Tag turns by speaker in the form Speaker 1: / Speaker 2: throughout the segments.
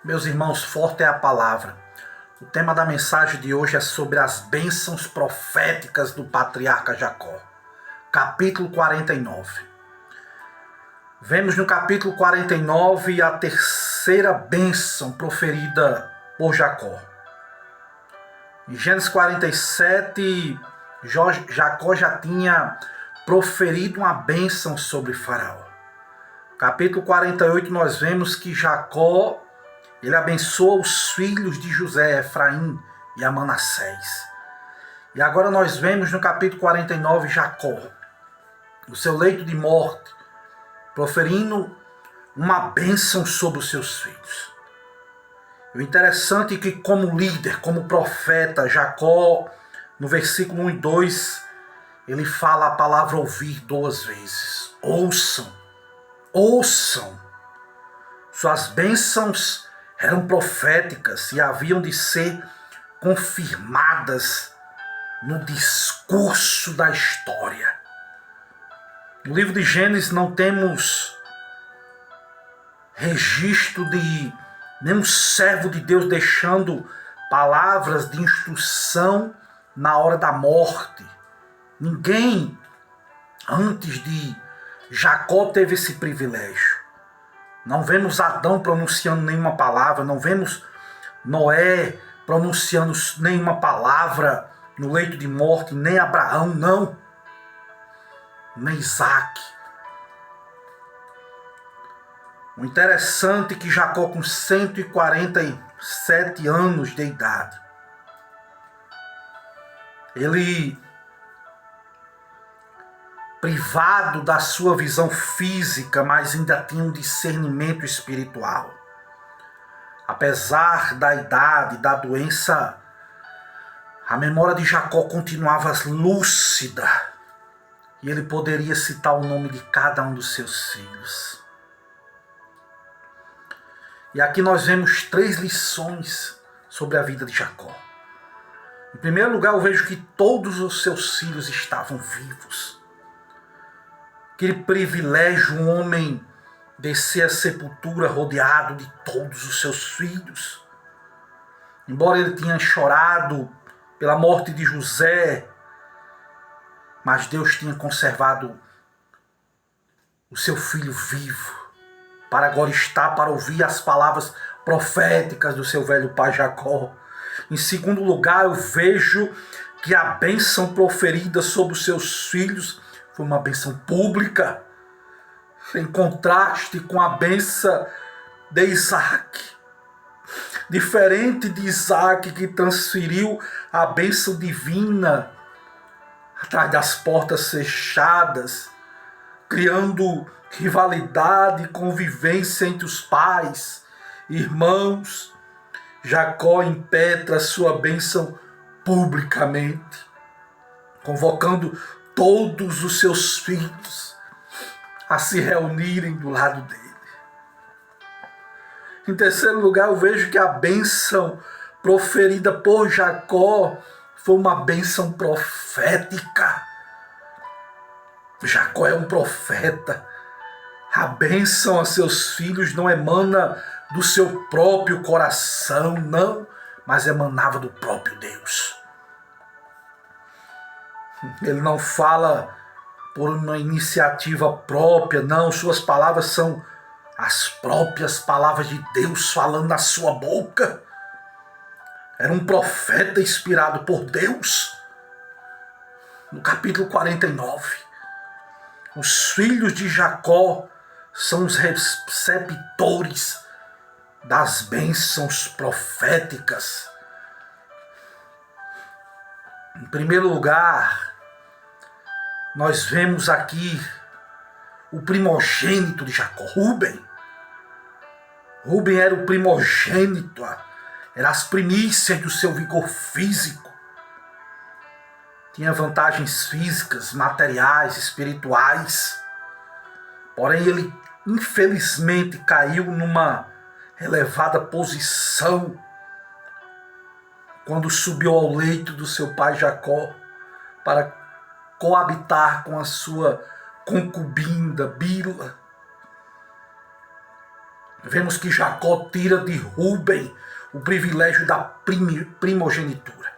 Speaker 1: Meus irmãos, forte é a palavra. O tema da mensagem de hoje é sobre as bênçãos proféticas do patriarca Jacó. Capítulo 49. Vemos no capítulo 49 a terceira bênção proferida por Jacó. Em Gênesis 47, Jacó já tinha proferido uma bênção sobre Faraó. Capítulo 48 nós vemos que Jacó ele abençoa os filhos de José, Efraim e a Manassés. E agora nós vemos no capítulo 49 Jacó, no seu leito de morte, proferindo uma bênção sobre os seus filhos. O interessante é que como líder, como profeta, Jacó, no versículo 1 e 2, ele fala a palavra ouvir 2 vezes. Ouçam, ouçam. Suas bênçãos eram proféticas e haviam de ser confirmadas no discurso da história. No livro de Gênesis não temos registro de nenhum servo de Deus deixando palavras de instrução na hora da morte. Ninguém antes de Jacó teve esse privilégio. Não vemos Adão pronunciando nenhuma palavra, não vemos Noé pronunciando nenhuma palavra no leito de morte, nem Abraão, não. Nem Isaac. O interessante é que Jacó, com 147 anos de idade, ele, privado da sua visão física, mas ainda tinha um discernimento espiritual. Apesar da idade, da doença, a memória de Jacó continuava lúcida e ele poderia citar o nome de cada um dos seus filhos. E aqui nós vemos 3 lições sobre a vida de Jacó. Em primeiro lugar, eu vejo que todos os seus filhos estavam vivos. Aquele privilégio, um homem descer à sepultura rodeado de todos os seus filhos. Embora ele tenha chorado pela morte de José, mas Deus tinha conservado o seu filho vivo, para agora estar para ouvir as palavras proféticas do seu velho pai Jacó. Em segundo lugar, eu vejo que a bênção proferida sobre os seus filhos foi uma bênção pública, em contraste com a bênção de Isaac. Diferente de Isaac, que transferiu a bênção divina atrás das portas fechadas, criando rivalidade e convivência entre os pais, irmãos, Jacó impetra sua bênção publicamente, convocando todos os seus filhos a se reunirem do lado dele. Em terceiro lugar, eu vejo que a bênção proferida por Jacó foi uma bênção profética. Jacó é um profeta. A bênção a seus filhos não emana do seu próprio coração, não, mas emanava do próprio Deus. Ele não fala por uma iniciativa própria, não. Suas palavras são as próprias palavras de Deus falando na sua boca. Era um profeta inspirado por Deus. No capítulo 49, os filhos de Jacó são os receptores das bênçãos proféticas. Em primeiro lugar, nós vemos aqui o primogênito de Jacó, Rúben. Rúben era o primogênito, era as primícias do seu vigor físico. Tinha vantagens físicas, materiais, espirituais. Porém, ele infelizmente caiu numa elevada posição quando subiu ao leito do seu pai Jacó para coabitar com a sua concubina Bila. vemos que Jacó tira de Rúben o privilégio da primogenitura.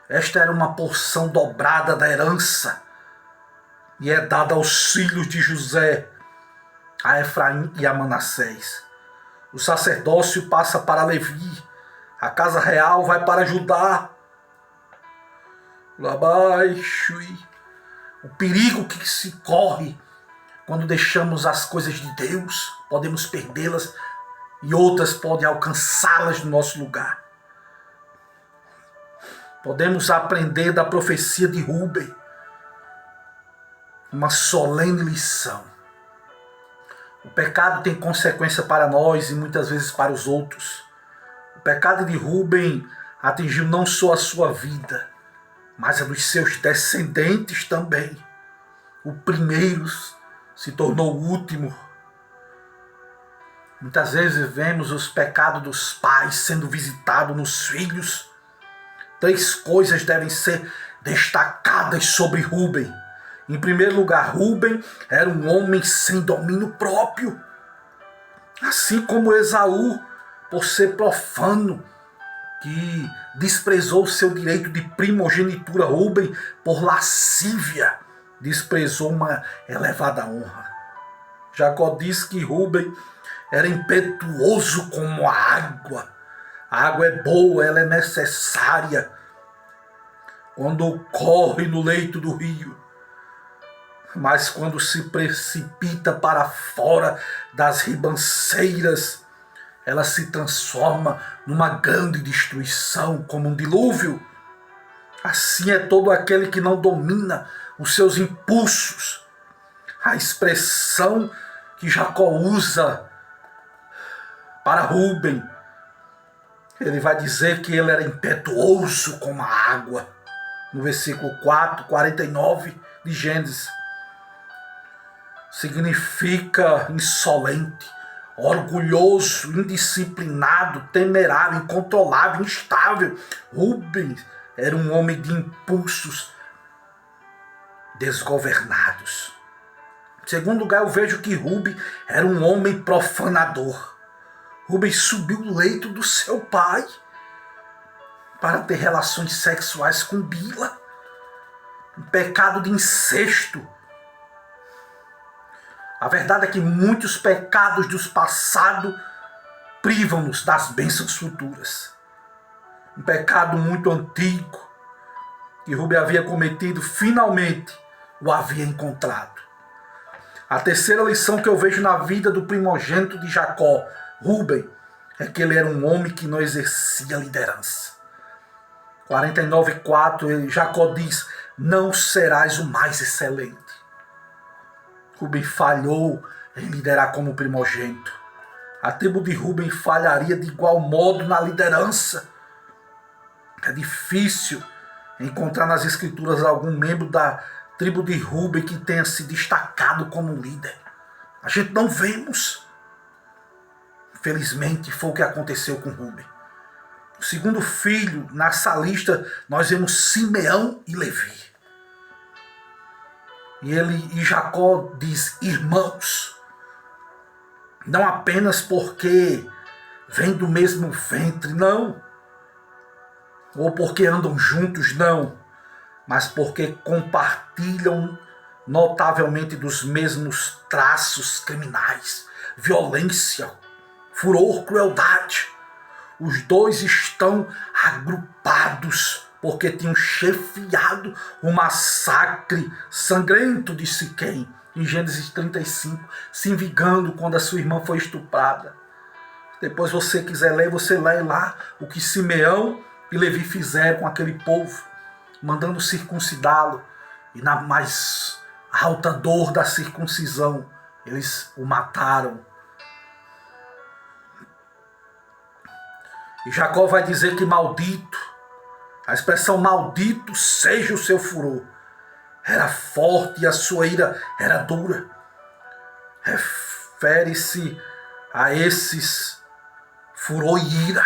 Speaker 1: Esta era uma porção dobrada da herança e é dada aos filhos de José, a Efraim e a Manassés. O sacerdócio passa para Levi, a casa real vai para Judá. Lá abaixo, o perigo que se corre quando deixamos as coisas de Deus, podemos perdê-las e outras podem alcançá-las no nosso lugar. Podemos aprender da profecia de Rúben uma solene lição. O pecado tem consequência para nós e muitas vezes para os outros. O pecado de Rúben atingiu não só a sua vida, mas a dos seus descendentes também. O primeiro se tornou o último. Muitas vezes vemos os pecados dos pais sendo visitados nos filhos. 3 coisas devem ser destacadas sobre Rúben. Em primeiro lugar, Rúben era um homem sem domínio próprio. Assim como Esaú, por ser profano, que desprezou seu direito de primogenitura, Rúben, por lascívia, desprezou uma elevada honra. Jacó diz que Rúben era impetuoso como a água. A água é boa, ela é necessária quando corre no leito do rio. Mas quando se precipita para fora das ribanceiras, ela se transforma numa grande destruição, como um dilúvio. Assim é todo aquele que não domina os seus impulsos. A expressão que Jacó usa para Rúben, ele vai dizer que ele era impetuoso como a água, no versículo 4, 49 de Gênesis. Significa insolente, orgulhoso, indisciplinado, temerário, incontrolável, instável. Rúben era um homem de impulsos desgovernados. Em segundo lugar, eu vejo que Rúben era um homem profanador. Rúben subiu o leito do seu pai para ter relações sexuais com Bila. Um pecado de incesto. A verdade é que muitos pecados do passado privam-nos das bênçãos futuras. Um pecado muito antigo que Rúben havia cometido, finalmente o havia encontrado. A terceira lição que eu vejo na vida do primogênito de Jacó, Rúben, é que ele era um homem que não exercia liderança. 49:4, Jacó diz: não serás o mais excelente. Rúben falhou em liderar como primogênito. A tribo de Rúben falharia de igual modo na liderança. É difícil encontrar nas escrituras algum membro da tribo de Rúben que tenha se destacado como líder. A gente não vemos. Infelizmente foi o que aconteceu com Rúben. O segundo filho, nessa lista, nós vemos Simeão e Levi. E Jacó diz irmãos, não apenas porque vêm do mesmo ventre, não, ou porque andam juntos, não, mas porque compartilham notavelmente dos mesmos traços criminais, violência, furor, crueldade. Os dois estão agrupados porque tinham chefiado o massacre sangrento de Siquém, em Gênesis 35, se vingando quando a sua irmã foi estuprada. Depois você quiser ler, você lê lá o que Simeão e Levi fizeram com aquele povo, mandando circuncidá-lo, e na mais alta dor da circuncisão, eles o mataram. E Jacó vai dizer que maldito, a expressão maldito seja o seu furor, era forte e a sua ira era dura. Refere-se a esses furor e ira,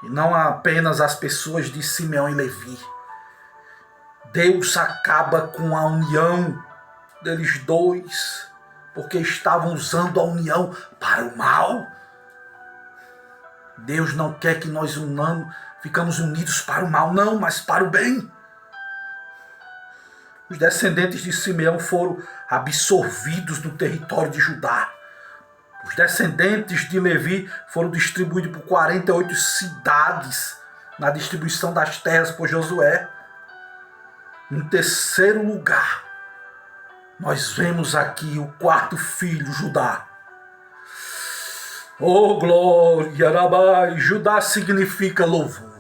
Speaker 1: e não apenas as pessoas de Simeão e Levi. Deus acaba com a união deles dois, porque estavam usando a união para o mal. Deus não quer que nós ficamos unidos para o mal, não, mas para o bem. Os descendentes de Simeão foram absorvidos no território de Judá. Os descendentes de Levi foram distribuídos por 48 cidades na distribuição das terras por Josué. Em terceiro lugar, nós vemos aqui o quarto filho, Judá. Oh, glória, Rabai! Judá significa louvor.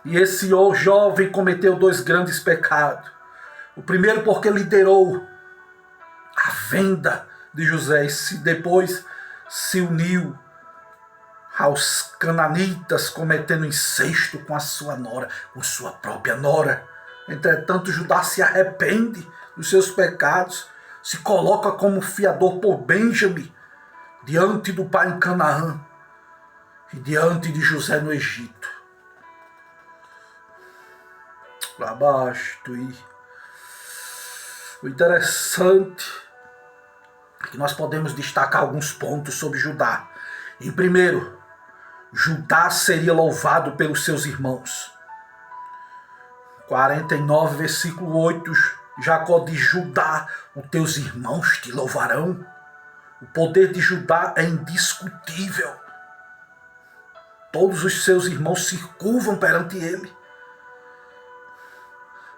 Speaker 1: E esse jovem cometeu 2 grandes pecados. O primeiro porque liderou a venda de José e depois se uniu aos cananitas, cometendo incesto com a sua nora, com sua própria nora. Entretanto, Judá se arrepende dos seus pecados, se coloca como fiador por Benjamim, diante do pai em Canaã e diante de José no Egito. Lá abaixo, o interessante é que nós podemos destacar alguns pontos sobre Judá. Em primeiro, Judá seria louvado pelos seus irmãos. 49, versículo 8, Jacó diz: Judá, os teus irmãos te louvarão. O poder de Judá é indiscutível. Todos os seus irmãos se curvam perante ele.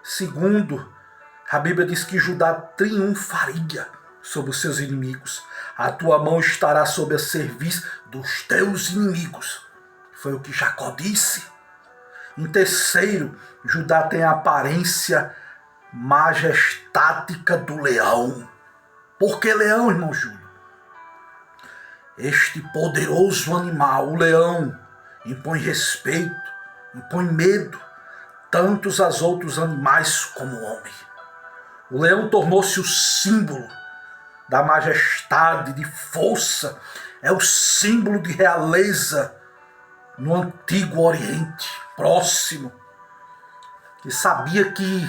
Speaker 1: Segundo, a Bíblia diz que Judá triunfaria sobre os seus inimigos. A tua mão estará sob a serviço dos teus inimigos. Foi o que Jacó disse. Em terceiro, Judá tem a aparência majestática do leão. Por que leão, irmão Júlio? Este poderoso animal, o leão, impõe respeito, impõe medo, tantos aos outros animais como o homem. O leão tornou-se o símbolo da majestade, de força, é o símbolo de realeza no Antigo Oriente Próximo. E sabia que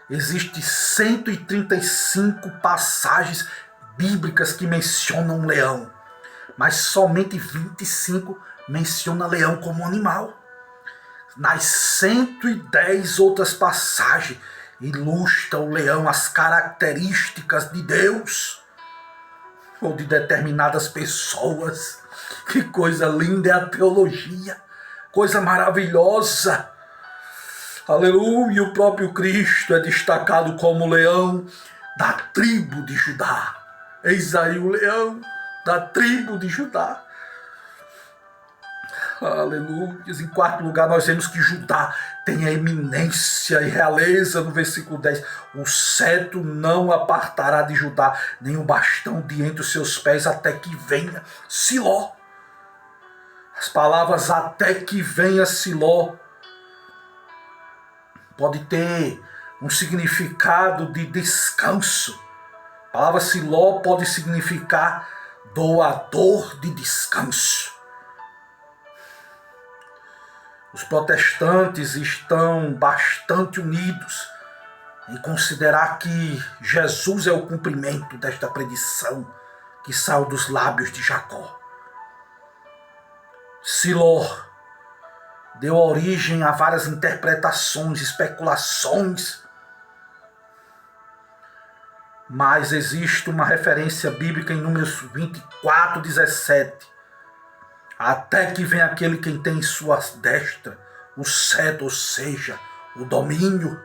Speaker 1: existem 135 passagens bíblicas que mencionam um leão, mas somente 25 mencionam leão como animal. Nas 110 outras passagens ilustra o leão as características de Deus ou de determinadas pessoas. Que coisa linda é a teologia, coisa maravilhosa. Aleluia, o próprio Cristo é destacado como leão da tribo de Judá. Eis aí o leão da tribo de Judá. Aleluia. Em quarto lugar, nós vemos que Judá tem a eminência e realeza no versículo 10. O cetro não apartará de Judá, nem o bastão de entre os seus pés, até que venha Siló. As palavras até que venha Siló pode ter um significado de descanso. A palavra Siló pode significar doador de descanso. Os protestantes estão bastante unidos em considerar que Jesus é o cumprimento desta predição que saiu dos lábios de Jacó. Siló deu origem a várias interpretações, especulações, mas existe uma referência bíblica em Números 24, 17. Até que vem aquele quem tem em sua destra o cetro, ou seja, o domínio.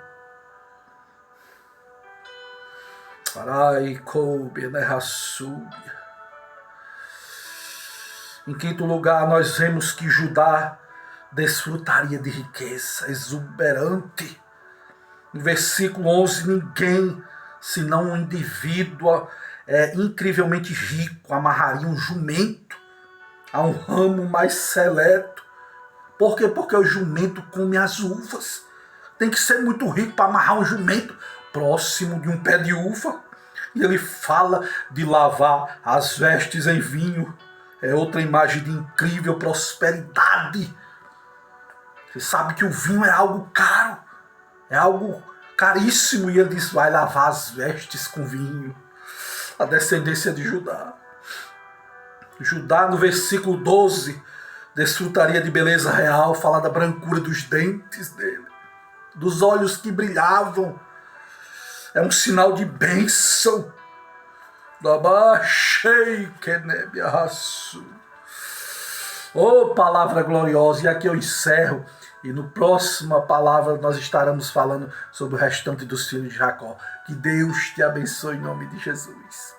Speaker 1: Em quinto lugar, nós vemos que Judá desfrutaria de riqueza exuberante. No versículo 11, ninguém, senão um indivíduo incrivelmente rico, amarraria um jumento a um ramo mais seleto. Por quê? Porque o jumento come as uvas. Tem que ser muito rico para amarrar um jumento próximo de um pé de uva. E ele fala de lavar as vestes em vinho. É outra imagem de incrível prosperidade. Você sabe que o vinho é algo caro, é algo caríssimo, e ele diz, vai lavar as vestes com vinho. A descendência de Judá. Judá, no versículo 12, desfrutaria de beleza real, fala da brancura dos dentes dele, dos olhos que brilhavam. É um sinal de bênção. Oh, palavra gloriosa. E aqui eu encerro. E no próxima palavra nós estaremos falando sobre o restante dos filhos de Jacó. Que Deus te abençoe em nome de Jesus.